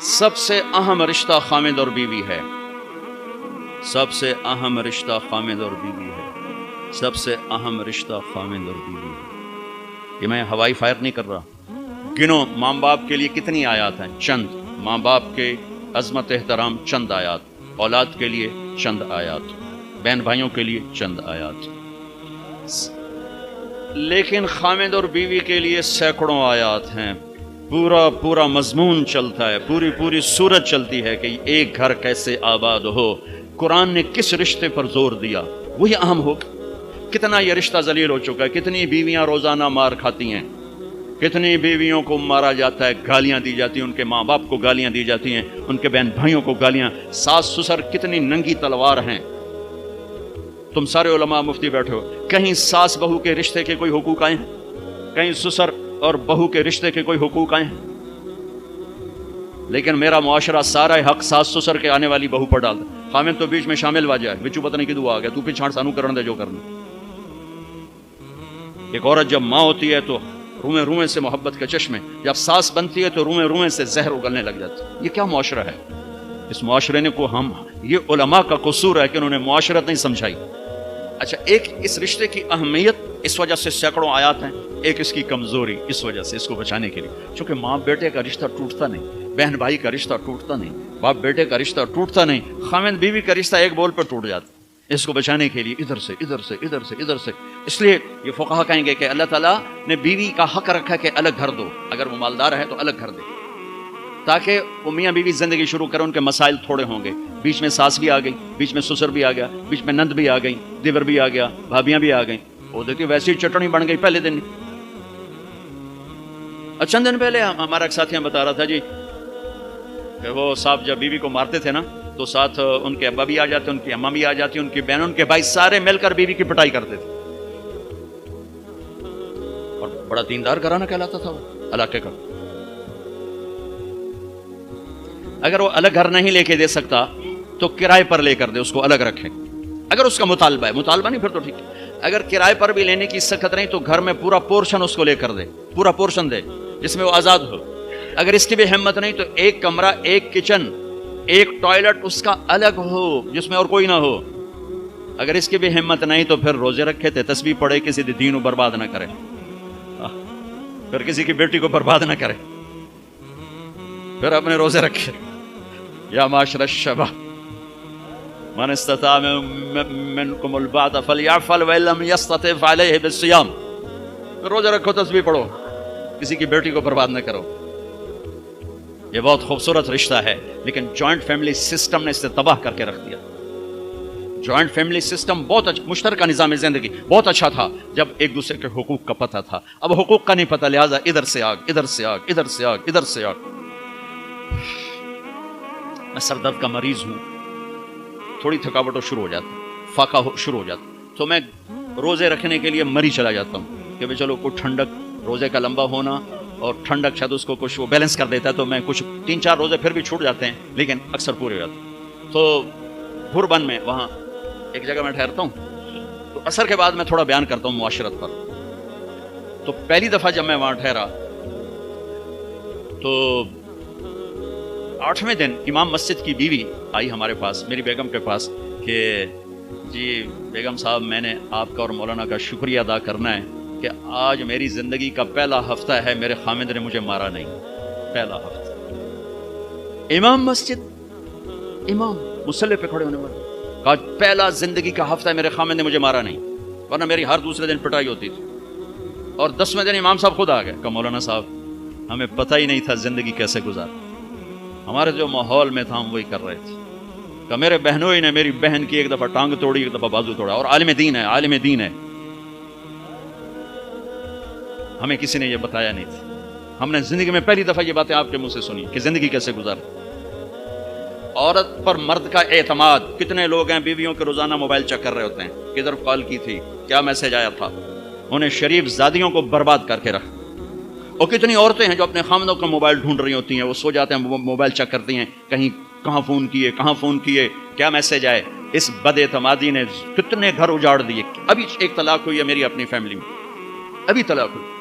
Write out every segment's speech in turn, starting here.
سب سے اہم رشتہ خامد اور بیوی ہے. سب سے اہم رشتہ خامد اور بیوی ہے. سب سے اہم رشتہ خامد اور بیوی ہے. یہ میں ہوائی فائر نہیں کر رہا. گنو ماں باپ کے لیے کتنی آیات ہیں؟ چند. ماں باپ کے عظمت احترام چند آیات. اولاد کے لیے چند آیات. بہن بھائیوں کے لیے چند آیات. لیکن خامد اور بیوی کے لیے سینکڑوں آیات ہیں. پورا مضمون چلتا ہے. پوری صورت چلتی ہے کہ ایک گھر کیسے آباد ہو. قرآن نے کس رشتے پر زور دیا وہی اہم ہو. کتنا یہ رشتہ ذلیل ہو چکا ہے. کتنی بیویاں روزانہ مار کھاتی ہیں. کتنی بیویوں کو مارا جاتا ہے, گالیاں دی جاتی ہیں, ان کے ماں باپ کو گالیاں دی جاتی ہیں, ان کے بہن بھائیوں کو گالیاں. ساس سسر کتنی ننگی تلوار ہیں. تم سارے علماء مفتی بیٹھے ہو, کہیں ساس بہو کے رشتے کے کوئی حقوق آئے ہیں؟ کہیں سسر اور بہو کے رشتے کے کوئی حقوق آئے ہیں؟ لیکن میرا معاشرہ سارا حق ساس سسر کے آنے والی بہو پر ڈالتا. خامد تو بیچ میں شامل ہوا جائے, بچو پتہ نہیں کدو آ گیا, تو پھر چھاڑ سانو کرن دے جو کرنا. ایک عورت جب ماں ہوتی ہے تو روئیں سے محبت کے چشمے, جب ساس بنتی ہے تو روئیں سے زہر اگلنے لگ جاتی. یہ کیا معاشرہ ہے؟ اس معاشرے نے کو ہم, یہ علماء کا قصور ہے کہ انہوں نے معاشرت نہیں سمجھائی. اچھا, ایک اس رشتے کی اہمیت اس وجہ سے سینکڑوں آیات ہیں. ایک اس کی کمزوری اس وجہ سے, اس کو بچانے کے لیے, چونکہ ماں بیٹے کا رشتہ ٹوٹتا نہیں, بہن بھائی کا رشتہ ٹوٹتا نہیں, باپ بیٹے کا رشتہ ٹوٹتا نہیں, خامد بیوی کا رشتہ ایک بول پر ٹوٹ جاتا. اس کو بچانے کے لیے ادھر سے. اس لیے یہ فقہا کہیں گے کہ اللہ تعالیٰ نے بیوی کا حق رکھا کہ الگ گھر دو. اگر وہ مالدار ہے تو الگ گھر دے, تاکہ وہ میاں بیوی زندگی شروع کریں. ان کے مسائل تھوڑے ہوں گے. بیچ میں ساس بھی آ گئی, بیچ میں سسر بھی آ گیا, بیچ میں نند بھی آ گئی, دیور بھی آ گیا, بھابیاں بھی آ گئیں. وہ دیکھیے ویسی چٹنی بن گئی پہلے دن. چند دن پہلے ہمارا ایک ساتھی بتا رہا تھا جی کہ وہ صاحب جب بیوی کو مارتے تھے نا تو ساتھ ان کے ابا بھی آ جاتے, ان کی اماں بھی آ جاتی, ان کی بہن, ان کے بھائی, سارے مل کر بیوی کی پٹائی کرتے تھے. اور بڑا دیندار گھرانہ کہلاتا تھا وہ علاقے کا. اگر وہ الگ گھر نہیں لے کے دے سکتا تو کرائے پر لے کر دے, اس کو الگ رکھے. اگر اس کا مطالبہ ہے, مطالبہ نہیں پھر تو ٹھیک ہے. اگر کرائے پر بھی لینے کی سخت نہیں تو گھر میں پورا پورشن اس کو لے کر دے, پورا پورشن دے جس میں وہ آزاد ہو. اگر اس کی بھی ہمت نہیں تو ایک کمرہ, ایک کچن, ایک ٹوائلٹ اس کا الگ ہو جس میں اور کوئی نہ ہو. اگر اس کی بھی ہمت نہیں تو پھر روزے رکھے تھے, تسبیح پڑھے, کسی دین کو برباد نہ کرے, پھر کسی کی بیٹی کو برباد نہ کرے, پھر اپنے روزے رکھے. یا معاشر الشباب من استطاع منکم الباءۃ فلیعفل وان لم یستطع فعلیہ بالصیام. روزہ رکھو, تسبیح پڑھو, کسی کی بیٹی کو برباد نہ کرو. یہ بہت خوبصورت رشتہ ہے, لیکن جوائنٹ فیملی سسٹم نے اسے تباہ کر کے رکھ دیا. جوائنٹ فیملی سسٹم بہت اچھا, مشترکہ نظام زندگی بہت اچھا تھا جب ایک دوسرے کے حقوق کا پتہ تھا. اب حقوق کا نہیں پتہ, لہٰذا ادھر سے آگ, ادھر سے آگ, ادھر سے آگ, ادھر سے آگ. میں سر درد کا مریض ہوں, تھوڑی تھکاوٹ شروع ہو جاتا, فاقہ شروع ہو جاتا, تو میں روزے رکھنے کے لیے مری چلا جاتا ہوں کہ بھائی چلو کوئی ٹھنڈک, روزے کا لمبا ہونا اور ٹھنڈک شاید اس کو کچھ وہ بیلنس کر دیتا ہے. تو میں کچھ 3-4 روزے پھر بھی چھوٹ جاتے ہیں, لیکن اکثر پورے ہو جاتے ہیں. تو بھوربن میں وہاں ایک جگہ میں ٹھہرتا ہوں, تو عصر کے بعد میں تھوڑا بیان کرتا ہوں معاشرت پر. تو پہلی دفعہ جب میں وہاں ٹھہرا تو 8ویں دن امام مسجد کی بیوی آئی ہمارے پاس, میری بیگم کے پاس, کہ جی بیگم صاحب میں نے آپ کا اور مولانا کا شکریہ ادا کرنا ہے کہ آج میری زندگی کا پہلا ہفتہ ہے میرے خامد نے مجھے مارا نہیں. پہلا ہفتہ امام مسجد, امام مصلی پہ کھڑے ہونے والے, آج پہلا زندگی کا ہفتہ ہے میرے خامد نے مجھے مارا نہیں, ورنہ میری ہر دوسرے دن پٹائی ہوتی تھی. اور 10ویں دن امام صاحب خود آ گئے, کہ مولانا صاحب ہمیں پتہ ہی نہیں تھا زندگی کیسے گزار, ہمارے جو ماحول میں تھا ہم وہی کر رہے تھے. کہ میرے بہنوئی نے میری بہن کی ایک دفعہ ٹانگ توڑی, ایک دفعہ بازو توڑا, اور عالم دین ہے, عالم دین ہے. ہمیں کسی نے یہ بتایا نہیں تھا. ہم نے زندگی میں پہلی دفعہ یہ باتیں آپ کے منہ سے سنی کہ زندگی کیسے گزار. عورت پر مرد کا اعتماد. کتنے لوگ ہیں بیویوں کے روزانہ موبائل چیک کر رہے ہوتے ہیں, کدھر کال کی تھی, کیا میسج آیا تھا. انہیں شریف زادیوں کو برباد کر کے رکھ. اور کتنی عورتیں ہیں جو اپنے خامدوں کا موبائل ڈھونڈ رہی ہوتی ہیں, وہ سو جاتے ہیں, موبائل چیک کرتی ہیں, کہیں کہاں فون کیے, کیا میسج آئے. اس بد اعتمادی نے کتنے گھر اجاڑ دیے. ابھی ایک طلاق ہوئی ہے میری اپنی فیملی میں, ابھی طلاق ہوئی,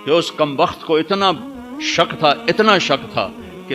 کہ اس کم وقت کو اتنا شک تھا کہ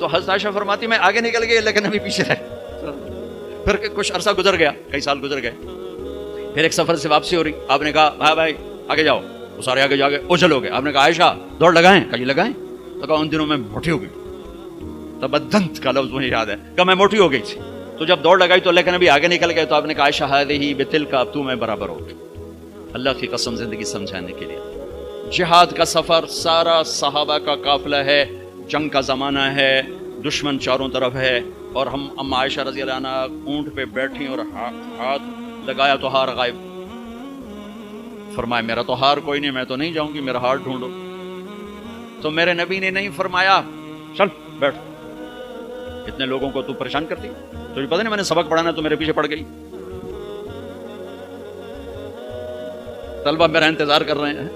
تو حضرت عائشہ فرماتی میں آگے نکل گئی، لیکن نبی پیچھے رہے. پھر کچھ عرصہ گزر گیا، کئی سال گزر گئے. پھر ایک سفر سے واپسی ہو رہی، آپ نے کہا بھائی بھائی آگے جاؤ. وہ سارے آگے جا گئے، اچھل ہو گئے. آپ نے کہا عائشہ دوڑ لگائیں؟ کہا جی لگائیں. تو کہا ان دنوں میں موٹی ہو گئی. تبدنت کا لفظ مجھے یاد ہے. کہا میں موٹی ہو گئی تھی. تو جب دوڑ لگائی تو لیکن ابھی آگے نکل گئے. تو آپ نے کہا عائشہ ہذہ بتلک، اب تو میں برابر ہو. اللہ کی قسم زندگی سمجھانے کے لیے. جہاد کا سفر سارا صحابہ کا قافلہ ہے، جنگ کا زمانہ ہے، دشمن چاروں طرف ہے، اور ہم اما عائشہ رضی اللہ عنہ اونٹ پہ بیٹھی اور ہاتھ لگایا تو ہار غائب. فرمایا میرا تو ہار کوئی نہیں، میں تو نہیں جاؤں گی، میرا ہار ڈھونڈو. تو میرے نبی نے نہیں فرمایا چل بیٹھ، اتنے لوگوں کو تو پریشان کرتی، تجھے پتہ نہیں میں نے سبق پڑھانا تو میرے پیچھے پڑ گئی. طلبہ میرا انتظار کر رہے ہیں.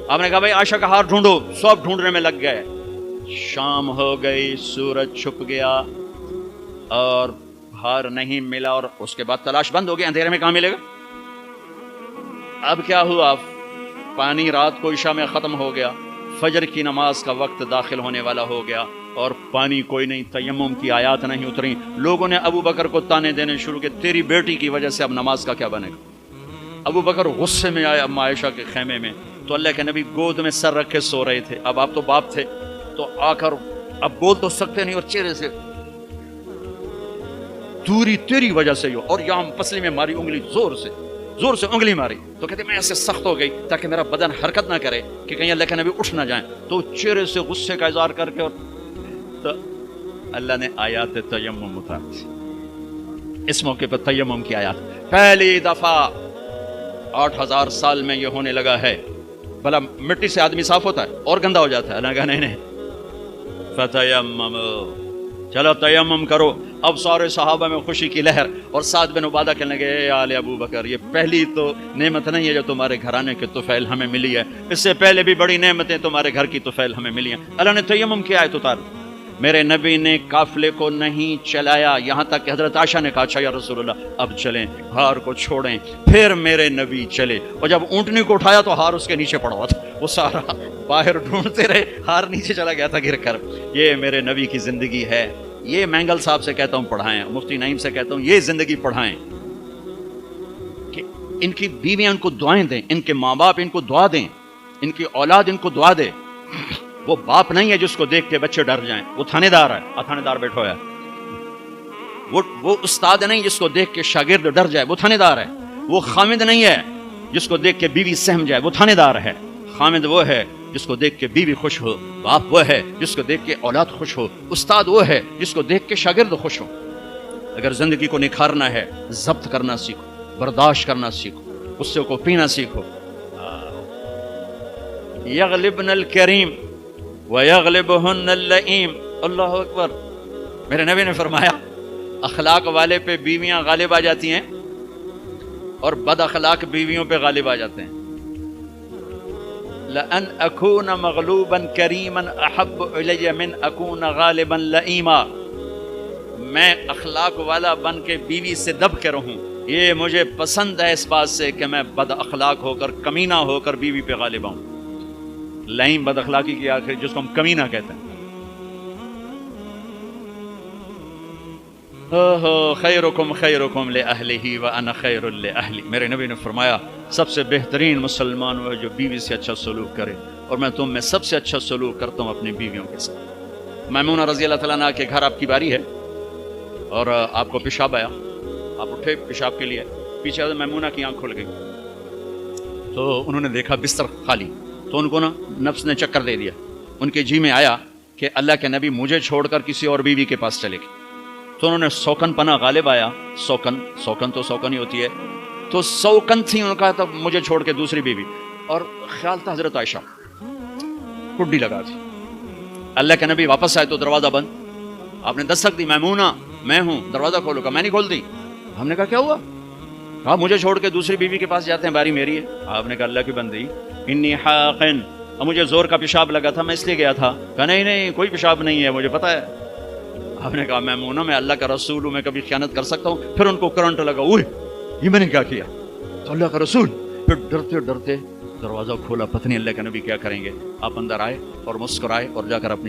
آپ نے کہا بھائی عائشہ کا ہار ڈھونڈو. سب ڈھونڈنے میں لگ گئے. شام ہو گئی، سورج چھپ گیا اور ہار نہیں ملا، اور اس کے بعد تلاش بند ہو گئی. اندھیرے میں کہاں ملے گا؟ اب کیا ہوا؟ پانی رات کو عشاء میں ختم ہو گیا، فجر کی نماز کا وقت داخل ہونے والا ہو گیا، اور پانی کوئی نہیں، تیمم کی آیات نہیں اتری. لوگوں نے ابو بکر کو تانے دینے شروع کیے، تیری بیٹی کی وجہ سے اب نماز کا کیا بنے گا. ابو بکر غصے میں آئے اما عائشہ کے خیمے میں. تو اللہ کے نبی گود میں سر رکھ کے سو رہے تھے. اب آپ تو باپ تھے، تو آ کر اب بول تو سکتے نہیں، اور چہرے سے دوری تیری وجہ سے ہو، اور یہاں پسلی میں ماری انگلی، زور سے انگلی ماری. تو کہتے میں ایسے سخت ہو گئی تاکہ میرا بدن حرکت نہ کرے کہ کہیں اللہ کے نبی اٹھ نہ جائیں. تو چہرے سے غصے کا اظہار کر کے، اور تو اللہ نے آیات تیمم اتاری. اس موقع پر تیمم کی آیات پہلی دفعہ 8000 سال میں یہ ہونے لگا ہے. بھلا مٹی سے آدمی صاف ہوتا ہے اور گندا ہو جاتا ہے؟ اللہ کہا نہیں. فتیمم، چلو تیمم کرو. اب سارے صحابہ میں خوشی کی لہر، اور سعد بن عبادہ کہنے لگے اے آل ابو بکر، یہ پہلی تو نعمت نہیں ہے جو تمہارے گھرانے کے طفیل ہمیں ملی ہے، اس سے پہلے بھی بڑی نعمتیں تمہارے گھر کی طفیل ہمیں ملی ہیں. اللہ نے تیمم کی آیت اتار. میرے نبی نے قافلے کو نہیں چلایا، یہاں تک کہ حضرت عائشہ نے کہا اچھا یا رسول اللہ اب چلیں، ہار کو چھوڑیں. پھر میرے نبی چلے، اور جب اونٹنی کو اٹھایا تو ہار اس کے نیچے پڑا ہوا تھا. وہ سارا باہر ڈھونڈتے رہے، ہار نیچے چلا گیا تھا گر کر. یہ میرے نبی کی زندگی ہے. یہ مینگل صاحب سے کہتا ہوں پڑھائیں، مفتی نعیم سے کہتا ہوں یہ زندگی پڑھائیں، کہ ان کی بیویاں ان کو دعائیں دیں، ان کے ماں باپ ان کو دعا دیں، ان کی اولاد ان کو دعا دے. وہ باپ نہیں ہے جس کو دیکھ کے بچے ڈر جائیں، وہ تھانے دار ہے، تھانے دار بیٹھا ہوا ہے. وہ استاد نہیں جس کو دیکھ کے شاگرد ڈر جائے، وہ تھانے دار ہے. وہ خامد نہیں ہے جس کو دیکھ کے بیوی سہم جائے، وہ تھانے دار ہے. خامد وہ ہے جس کو دیکھ کے بیوی خوش ہو، باپ وہ ہے جس کو دیکھ کے اولاد خوش ہو، استاد وہ ہے جس کو دیکھ کے شاگرد خوش ہو. اگر زندگی کو نکھارنا ہے، ضبط کرنا سیکھو، برداشت کرنا سیکھو، غصے کو پینا سیکھو. یغلبن الکریم ویغلبہن اللئیم. اللہ اکبر. میرے نبی نے فرمایا اخلاق والے پہ بیویاں غالب آ جاتی ہیں، اور بد اخلاق بیویوں پہ غالب آ جاتے ہیں. لَأَنْ أَكُونَ مَغْلُوبًا كَرِيمًا أَحَبُّ إِلَيَّ مِنْ أَكُونَ غَالِبًا لَئِيمًا. میں اخلاق والا بن کے بیوی سے دب کے رہوں، یہ مجھے پسند ہے اس بات سے کہ میں بد اخلاق ہو کر، کمینہ ہو کر بیوی پہ غالب آؤں. لئیم بد اخلاقی کی آخر جس کو ہم کمینہ کہتے ہیں. خیرکم خیرکم لأہلہ وأنا خیر لأہلی. میرے نبی نے فرمایا سب سے بہترین مسلمان وہ ہے جو بیوی سے اچھا سلوک کرے، اور میں تم میں سب سے اچھا سلوک کرتا ہوں اپنی بیویوں کے ساتھ. میمونہ رضی اللہ تعالیٰ عنہ کے گھر آپ کی باری ہے، اور آپ کو پیشاب آیا، آپ اٹھے پیشاب کے لیے، پیچھے میمونہ کی آنکھ کھل گئی. تو انہوں نے دیکھا بستر خالی، تو ان کو نا نفس نے چکر دے دیا. ان کے جی میں آیا کہ اللہ کے نبی مجھے چھوڑ کر کسی اور بیوی کے پاس چلے گئے. تو انہوں نے سوکن پنا غالب آیا، سوکن تو سوکن ہی ہوتی ہے، تو سوکن تھی، انہوں نے کہا تھا مجھے چھوڑ کے دوسری بیوی. اور خیال تھا حضرت عائشہ کڈی لگا تھی. اللہ کے نبی واپس آئے تو دروازہ بند. آپ نے دستک دی، میمونہ میں ہوں، دروازہ کھولو. کہا میں نہیں کھولتی. ہم نے کہا کیا ہوا؟ کہا مجھے چھوڑ کے دوسری بیوی کے پاس جاتے ہیں، باری میری ہے. آپ نے کہا اللہ کی بندی انی حاقن، مجھے زور کا پیشاب لگا تھا، میں اس لیے گیا تھا. کہا نہیں کوئی پیشاب نہیں ہے، مجھے پتا ہے. آپ نے کہا میمونہ میں اللہ کا رسول ہوں، میں کبھی خیانت کر سکتا ہوں؟ پھر ان کو کرنٹ لگا، اوہ یہ میں نے کیا کیا؟ تو اللہ کا رسول. پھر ڈرتے ڈرتے دروازہ کھولا، پتہ نہیں اللہ کے نبی کیا کریں گے. آپ اندر آئے اور مسکرائے اور جا کر اپنی